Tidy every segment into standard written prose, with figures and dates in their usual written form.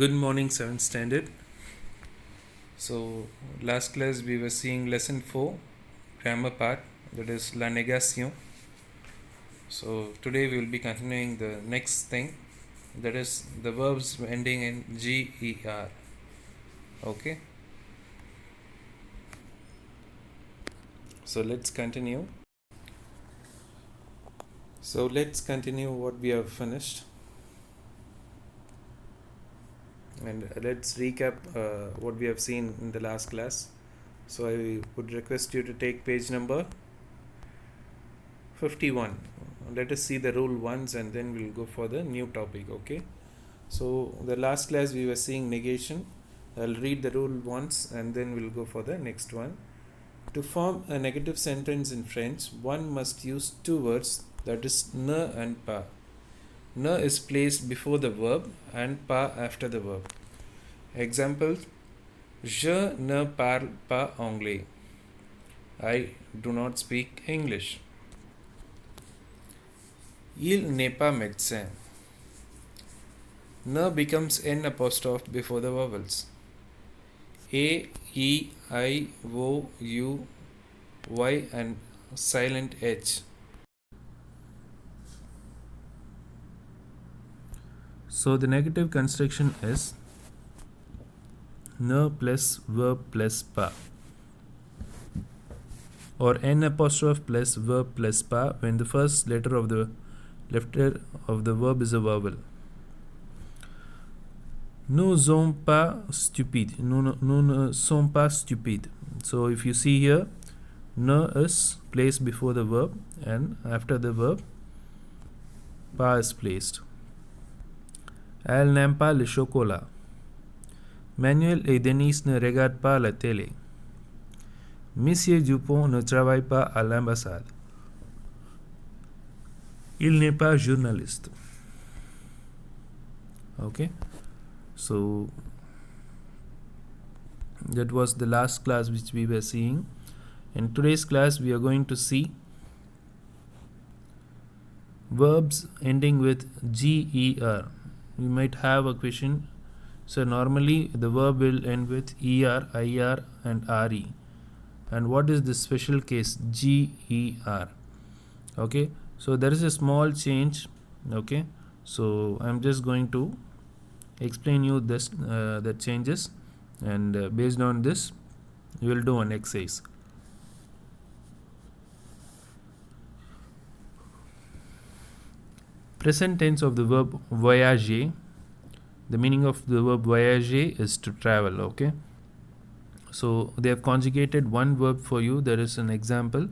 Good morning, 7th standard. So, last class we were seeing lesson 4, grammar part, that is la négation. So, today we will be continuing the next thing, that is the verbs ending in GER. Okay, so let's continue. So, let's continue what we have finished. And let's recap what we have seen in the last class. So I would request you to take page number 51. Let us see the rule once and then we'll go for the new topic. Okay, so the last class we were seeing negation. I'll read the rule once and then we'll go for the next one. To form a negative sentence in French, one must use two words, that is ne and pas. Ne is placed before the verb and pas after the verb. Example: Je ne parle pas anglais. I do not speak English. Il n'est pas médecin. Ne becomes N apostrophe before the vowels. A, E, I, O, U, Y and silent H. So the negative construction is ne plus verb plus pas, or N apostrophe plus verb plus pas when the first letter of the verb is a vowel. Nous sommes pas stupides. Nous ne sommes pas stupides. So if you see here, ne is placed before the verb and after the verb, pas is placed. Elle n'aime pas le chocolat. Manuel et Denise ne regardent pas la télé. Monsieur Dupont ne travaille pas à l'ambassade. Il n'est pas journaliste. Okay, so that was the last class which we were seeing. In today's class we are going to see verbs ending with GER. You might have a question. So normally the verb will end with ER, IR and RE. And what is the special case? GER. Okay, so there is a small change. Okay, so I'm just going to explain you this the changes, and based on this you will do an exercise. Present tense of the verb voyager. The meaning of the verb voyager is to travel. Okay, so they have conjugated one verb for you. There is an example,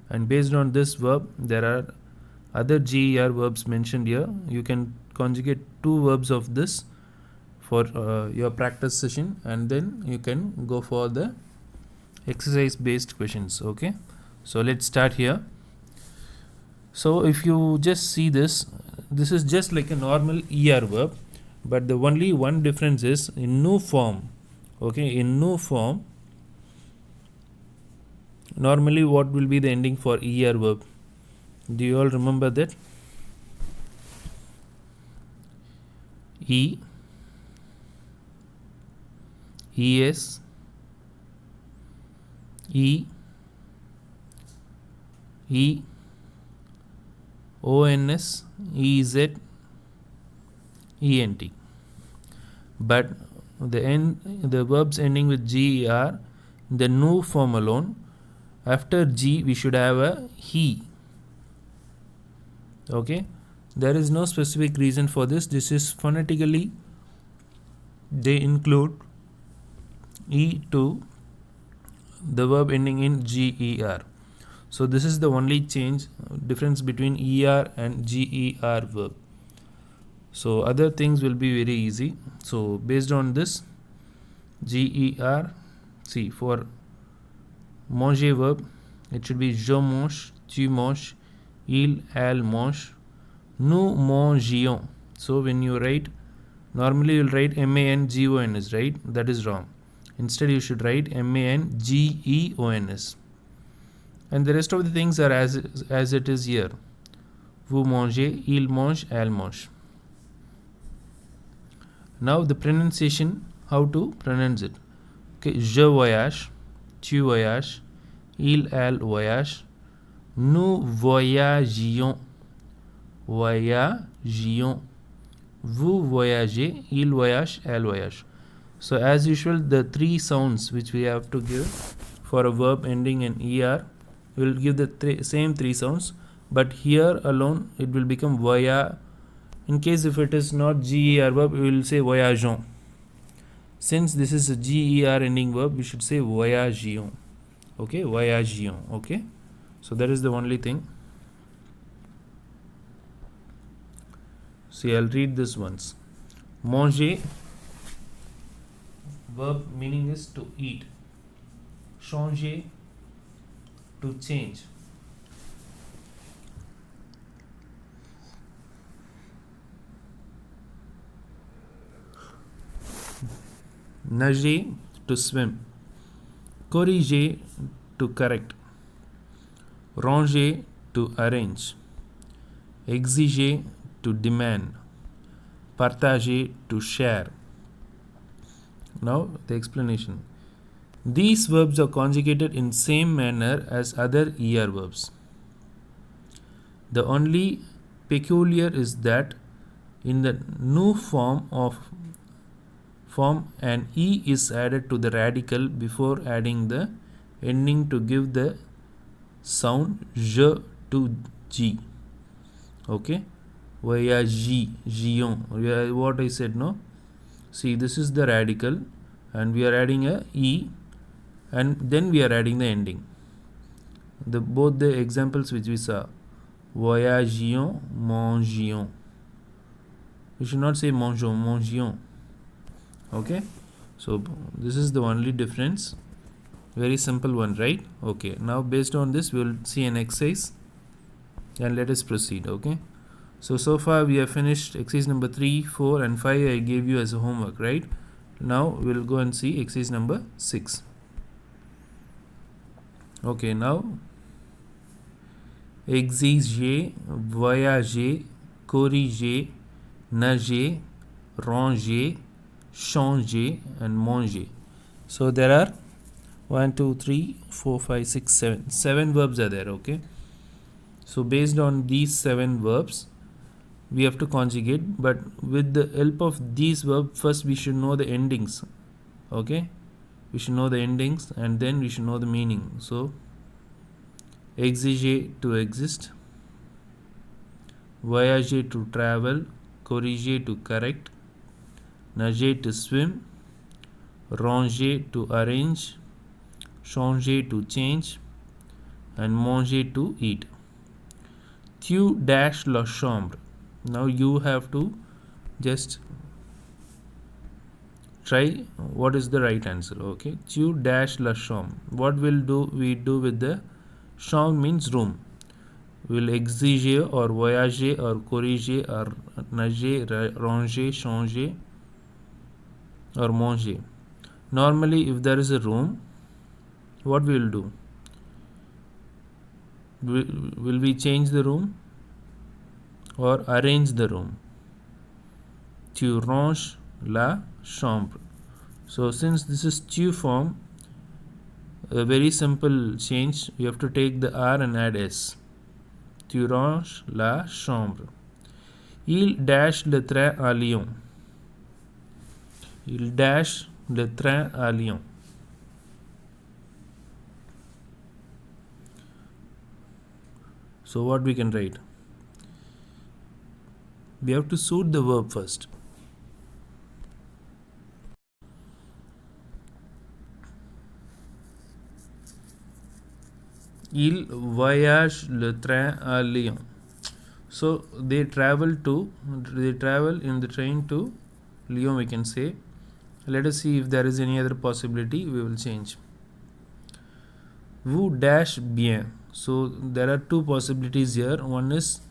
and based on this verb there are other GER verbs mentioned here. You can conjugate two verbs of this for your practice session, and then you can go for the exercise based questions. Okay, so let's start here. So if you just see this is just like a normal ER verb, but the only one difference is in new form. Okay, in new form, normally what will be the ending for ER verb? Do you all remember that? E, ES, E, E, ONS, EZ, ENT. But the verbs ending with GER, the new form alone, after G we should have a he. Okay, there is no specific reason for this. This is phonetically they include E to the verb ending in GER. So this is the only difference between ER and GER verb. So other things will be very easy. So based on this, GER, see, for manger verb it should be je mange, tu manges, il, elle mange, nous mangions. So when you write, normally you will write MANGONS, right? That is wrong. Instead you should write MANGEONS. And the rest of the things are as it is here. Vous mangez, il mange, elle mange. Now the pronunciation, how to pronounce it. Okay, je voyage, tu voyages, elle voyage, nous voyagions, voyagions, vous voyagez, il voyage, elle voyage. So as usual, the three sounds which we have to give for a verb ending in er, we will give the same three sounds, but here alone it will become voya. In case if it is not ger verb, we will say voyageons. Since this is a ger ending verb, we should say voyagions. Okay, voyagions. Okay, so that is the only thing. See, I'll read this once. Manger, verb meaning is to eat. Changer, to change. Nager, to swim. Corriger, to correct. Ranger, to arrange. Exiger, to demand. Partager, to share. Now the explanation. These verbs are conjugated in same manner as other er verbs. The only peculiar is that in the new form an e is added to the radical before adding the ending to give the sound j to g. Okay, voyagions, what I said, no? See, this is the radical and we are adding a e and then we are adding the ending. Both the examples which we saw, voyagions, mangions. We should not say mangeons, mangions. Okay, so this is the only difference. Very simple one, right? Okay, now based on this we will see an exercise and let us proceed. Okay, so far we have finished exercise number 3, 4 and 5 I gave you as a homework, right? Now we'll go and see exercise number 6. Okay, now exiger, voyager, corriger, nager, ranger, changer and manger. So there are 1, 2, 3, 4, 5, 6, 7. 7 verbs are there. Okay, so based on these 7 verbs we have to conjugate, but with the help of these verbs first we should know the endings. Okay, we should know the endings and then we should know the meaning. So exiger, to exist. Voyager, to travel. Corriger, to correct. Nager, to swim. Ranger, to arrange. Changer, to change. And manger, to eat. Tu dash la chambre. Now you have to just try what is the right answer. Okay, tu dash la chambre. What will we do with the chambre? Means room. Will exiger or voyager or corriger or nager, ranger, changer or manger. Normally if there is a room, what we will do? Will we change the room or arrange the room? Tu ranges la chambre. So since this is tu form, a very simple change, you have to take the r and add s. Tu ranges la chambre. Il dash le train à Lyon. Il dash le train à Lyon. So what we can write? We have to suit the verb first. Il voyage le train à Lyon. So they travel in the train to Lyon, we can say. Let us see if there is any other possibility. We will change. Vous dash bien. So there are 2 possibilities here. One is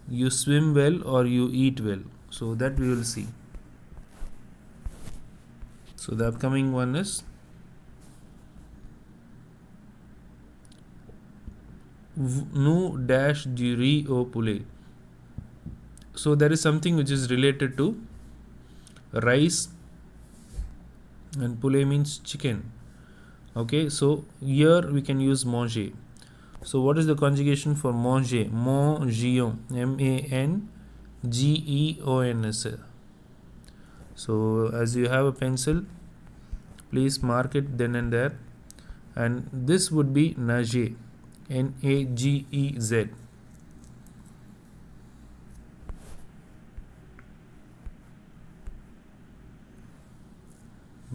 you swim well or you eat well. So that we will see. So the upcoming one is nous dash du riz au poulet. So there is something which is related to rice, and poulet means chicken. Okay, so here we can use manger. So what is the conjugation for manger? Mangions, MANGEONS. So as you have a pencil, please mark it then and there, and this would be nagez, NAGEZ.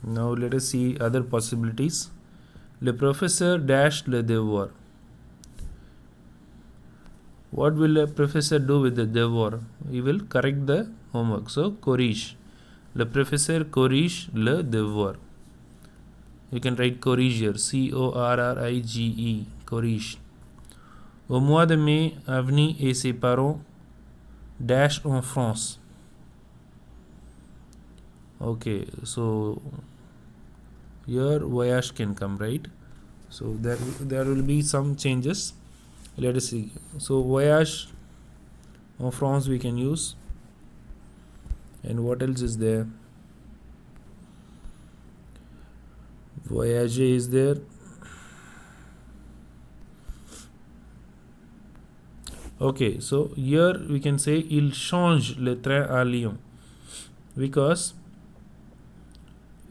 Now let us see other possibilities. Le professeur dash le devoir. What will a professor do with the devoir? He will correct the homework. So corrige. Le professeur corrige le devoir. You can write corrige here. CORRIGE. Corrige. Au mois de mai, Avni et ses parents dash en France. Okay, so here voyage can come, right? So there will be some changes. Let us see. So voyage en France we can use. And what else is there? Voyager is there. Okay, so here we can say il change le train à Lyon, because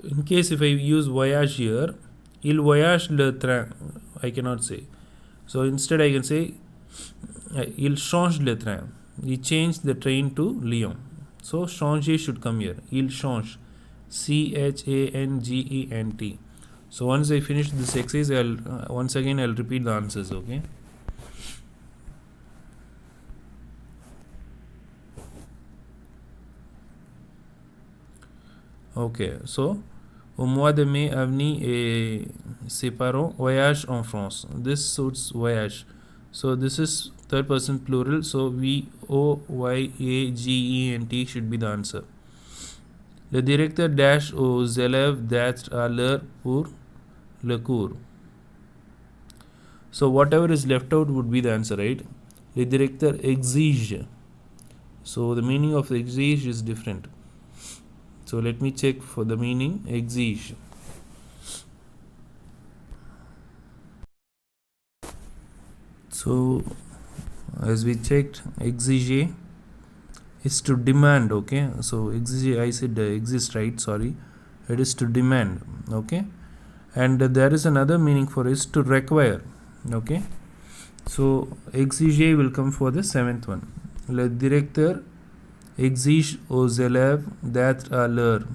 in case if I use voyage here, il voyage le train, I cannot say. So instead I can say il change le train. He changed the train to Lyon. So changer should come here. Il change. CHANGENT. So once I finish this exercise, once again I'll repeat the answers. Okay. Okay. So au mois de mai, Avni et ses parents voyagent en France. This suits voyage. So this is third person plural. So VOYAGENT should be the answer. Le directeur dash aux élèves d'être à l'heure pour le cours. So whatever is left out would be the answer, right? Le directeur exige. So the meaning of exige is different. So let me check for the meaning. Exige. So as we checked, exige is to demand. Okay, so exige, I said exist, right? Sorry, it is to demand. Okay, and there is another meaning for is to require. Okay, so exige will come for the seventh one. Le directeur exige aux élèves d'être à l'heure.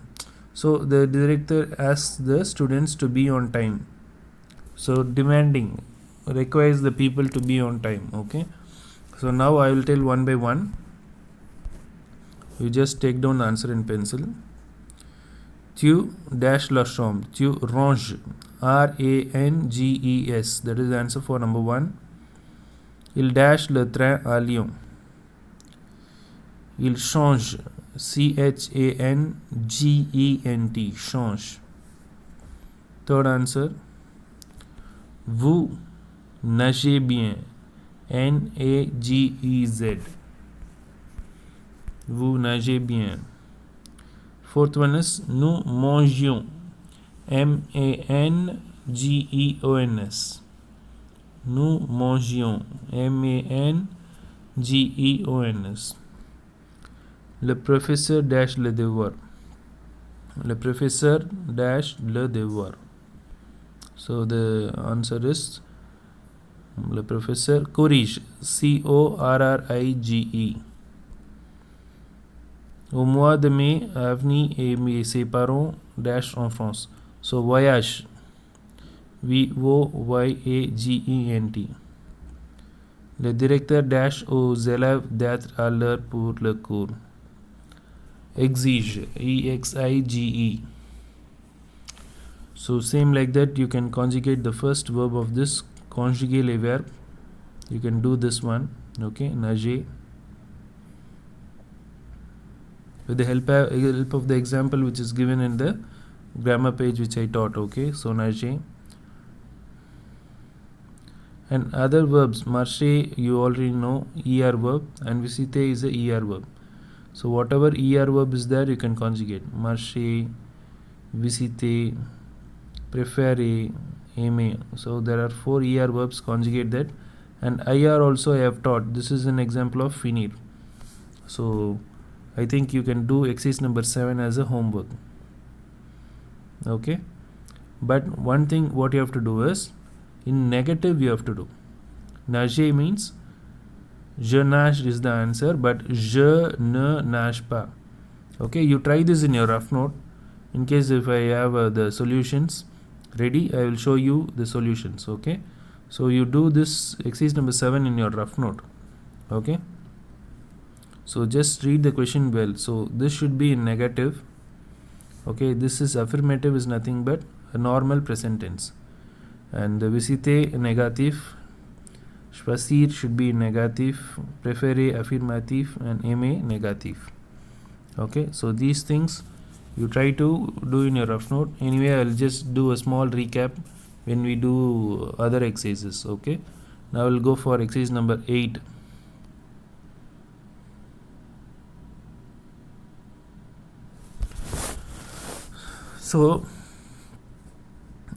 So the director asks the students to be on time. So demanding requires the people to be on time. Okay, so now I will tell one by one. You just take down the answer in pencil. Tu dash la chambre. Tu ranges. RANGES. That is the answer for number 1. Il dash le train à Lyon. Il change. CHANGENT. Change. Third answer. Vous nagez bien. NAGEZ. Vous nagez bien. Fourth one is nous mangions. MANGEONS. Nous mangions. MANGEONS. Le professeur dash le devoir. Le professeur dash le devoir. So the answer is le professeur corrige. CORRIGE. Au mois de mai, Avni et ses parents dash en France. So voyage. VOYAGENT. Le directeur dash aux élèves d'être à l'heure pour le cours. Exige. EXIGE. So same like that, you can conjugate the first verb of this conjuguer les verbes. You can do this one. Okay, nager. With the help of the example which is given in the grammar page which I taught. Okay, so nager. And other verbs, marcher you already know, ER verb, and visiter is a ER verb. So whatever er verb is there, you can conjugate. Marcher, visiter, préférer, aimer. So there are 4 er verbs, conjugate that. And ir also I have taught. This is an example of finir. So I think you can do exercise number 7 as a homework. Okay, but one thing what you have to do is, in negative you have to do. Nager means je nage is the answer, but je ne nage pas. Okay, you try this in your rough note. In case if I have the solutions ready, I will show you the solutions. Okay, so you do this exercise number 7 in your rough note. Okay, so just read the question well. So this should be in negative. Okay, this is affirmative, is nothing but a normal present tense, and the visiter negative, choisir should be negative, préférer affirmative, and aimer negative. Okay, so these things you try to do in your rough note. Anyway, I'll just do a small recap when we do other exercises. Okay, now we'll go for exercise number 8. So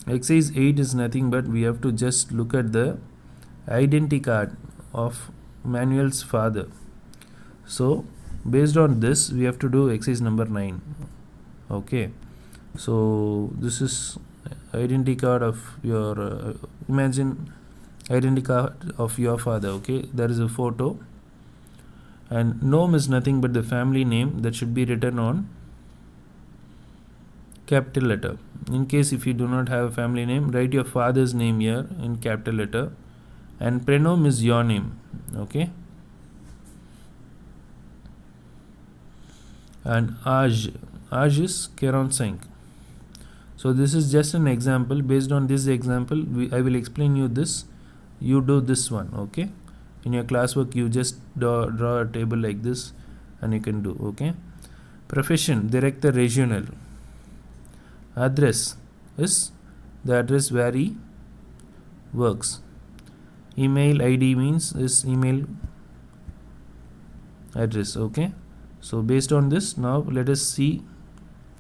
exercise 8 is nothing but we have to just look at the identity card of Manuel's father. So based on this, we have to do exercise number 9. Okay, so this is identity card of your imagine identity card of your father. Okay, there is a photo, and nom is nothing but the family name that should be written on capital letter. In case if you do not have a family name, write your father's name here in capital letter, and prénom is your name. Okay, and âge is 45. So this is just an example. Based on this example, I will explain you this. You do this one. Okay, in your classwork you just draw a table like this and you can do. Okay, profession, director regional. Address is the address where he works. Email ID means his email address. Okay, so based on this, now let us see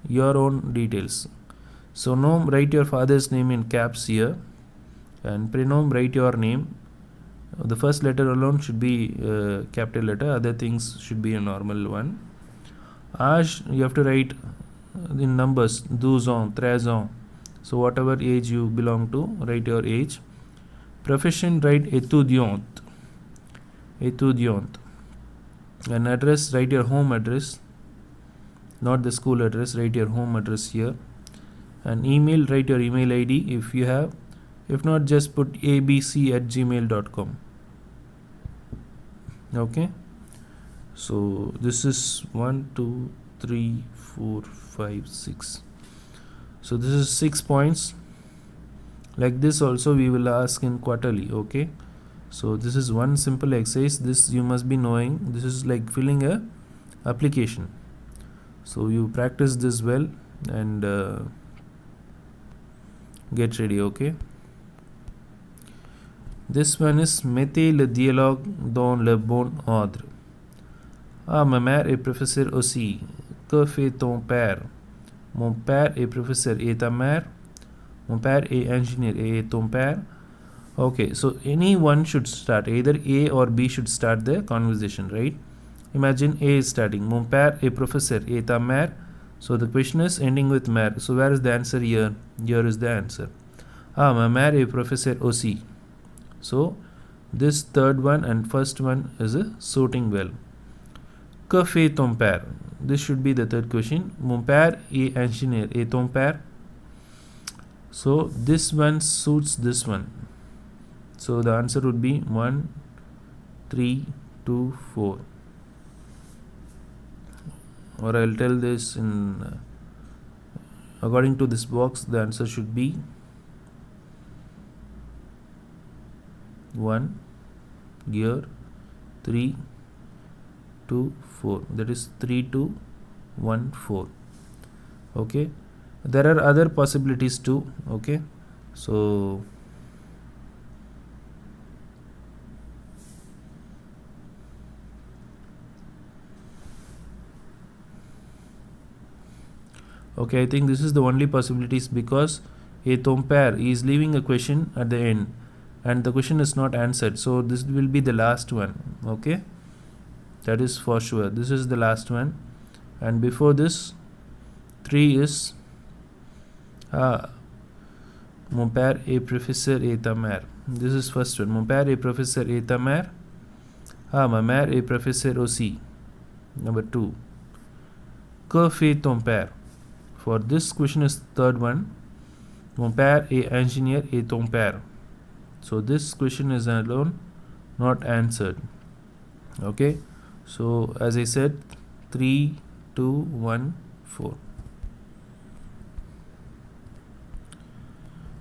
your own details. So nom, write your father's name in caps here, and prénom, write your name. The first letter alone should be capital letter, other things should be a normal one. Âge, you have to write in numbers, 12 ans, 13 ans. So whatever age you belong to, write your age. Profession, write étudiant. And address, write your home address, not the school address, write your home address here. And email, write your email ID if you have. If not, just put abc@gmail.com. Okay, so this is 1 2 3 4 5 6. So this is 6 points. Like this also we will ask in quarterly. Okay, so this is one simple exercise. This you must be knowing. This is like filling a application. So you practice this well and get ready. Okay, this one is mettez le dialogue dans le bon ordre. Ah, ma mère est professeur aussi. Que fait ton père? Mon père est professeur. Et ta mère? Mon père est ingénieur. Et ton père? Okay, so anyone should start. Either A or B should start the conversation, right? Imagine A is starting. Mon père est professeur. Et ta mère? So the question is ending with mère. So where is the answer here? Here is the answer. Ah, ma mère est professeur aussi. So this third one and first one is suiting well. Que fait ton père? This should be the third question. Mon père est ingénieur. Et ton père? So this one suits this one. So the answer would be 1 3 2 4. Or I'll tell this in according to this box, the answer should be 1 here 3 2 4. That is 3 2 1 4. Okay, there are other possibilities too. Okay, so Okay, I think this is the only possibilities because a Tompere is leaving a question at the end and the question is not answered. So this will be the last one. Okay, that is for sure. This is the last one. And before this, 3 is mon père est professeur et ta mère. This is first one. Mon père est professeur et ta mère. Ma mère est professeur aussi. Number 2. Que fait ton père? For this question is third one. Mon père est ingénieur et ton père. So this question is alone not answered. Okay. So as I said, 3, 2, 1, 4.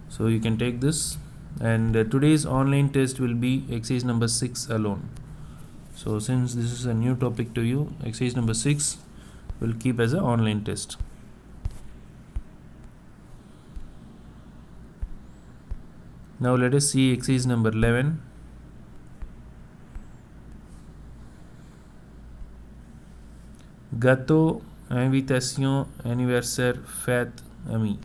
So you can take this, and today's online test will be exercise number 6 alone. So since this is a new topic to you, exercise number 6 will keep as an online test. Now let us see exercise number 11. Gâteau, invitation, anniversaire, fête, ami.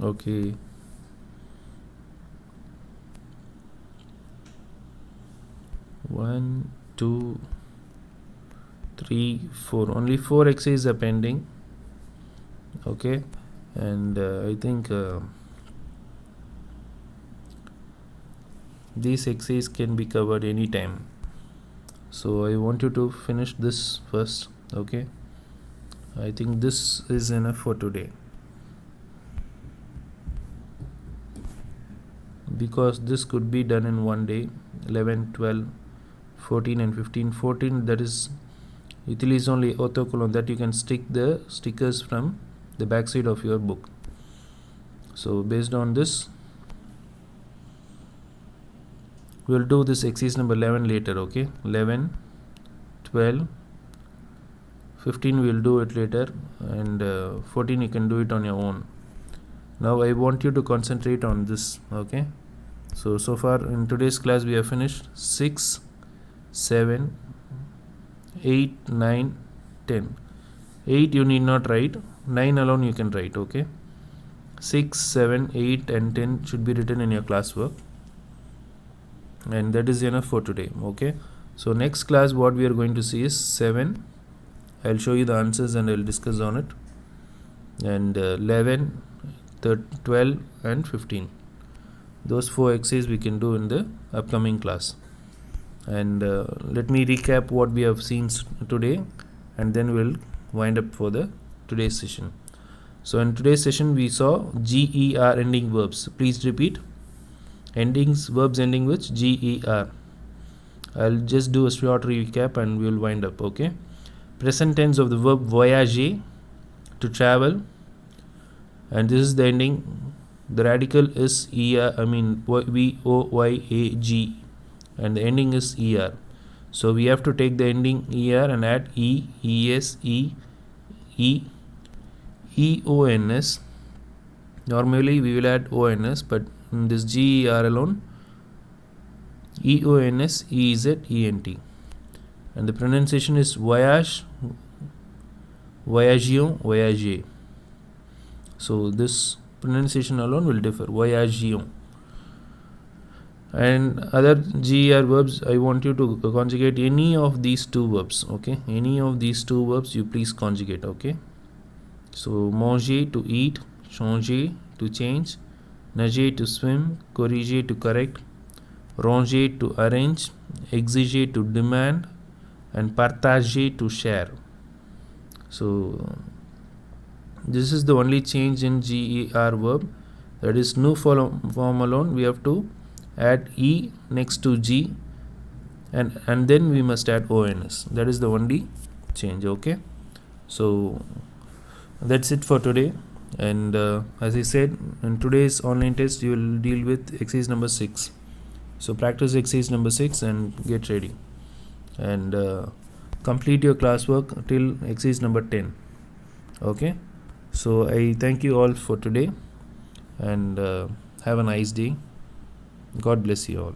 Okay. One, two, three, 4. Only 4 exercises are pending. Okay, and I think these exercises can be covered anytime. So I want you to finish this first. Okay, I think this is enough for today. Because this could be done in one day. 11, 12, 14 and 15. 14, that is utilise only autocolon, that you can stick the stickers from the back side of your book. So based on this, we will do this exercise number 11 later. Okay, 11, 12, 15 we will do it later, and 14 you can do it on your own. Now I want you to concentrate on this. Okay, so far in today's class we have finished 6, 7, 8, 9, 10. 8 you need not write, 9 alone you can write. Okay, 6, 7, 8 and 10 should be written in your classwork, and that is enough for today. Okay, so next class what we are going to see is 7. I'll show you the answers and I'll discuss on it, and 11, 12 and 15. Those 4 exercises we can do in the upcoming class. And let me recap what we have seen today, and then we'll wind up for the today's session. So in today's session we saw GER ending verbs. Please repeat. Verbs ending with GER. I'll just do a short recap and we'll wind up. Okay, present tense of the verb voyager, to travel, and this is the ending. The radical is VOYAG, and the ending is ER. So we have to take the ending ER and add ES, EONS. Normally we will add ONS, but in this GER alone, EONS, EZ, ENT. And the pronunciation is voyage, voyagion, voyager. So this pronunciation alone will differ. Voyagion. And other GER verbs, I want you to conjugate any of these 2 verbs. Okay, any of these 2 verbs you please conjugate. Okay, so manger, to eat, changer, to change, nager, to swim, corriger, to correct, ranger, to arrange, exiger, to demand, and partager, to share. So this is the only change in GER verb, that is new form alone we have to add E next to G, and then we must add ONS. That is the only change. Okay, so that's it for today, and as I said, in today's online test you will deal with exercise number 6. So practice exercise number 6 and get ready, and complete your classwork till exercise number 10. Okay, so I thank you all for today, and have a nice day. God bless you all.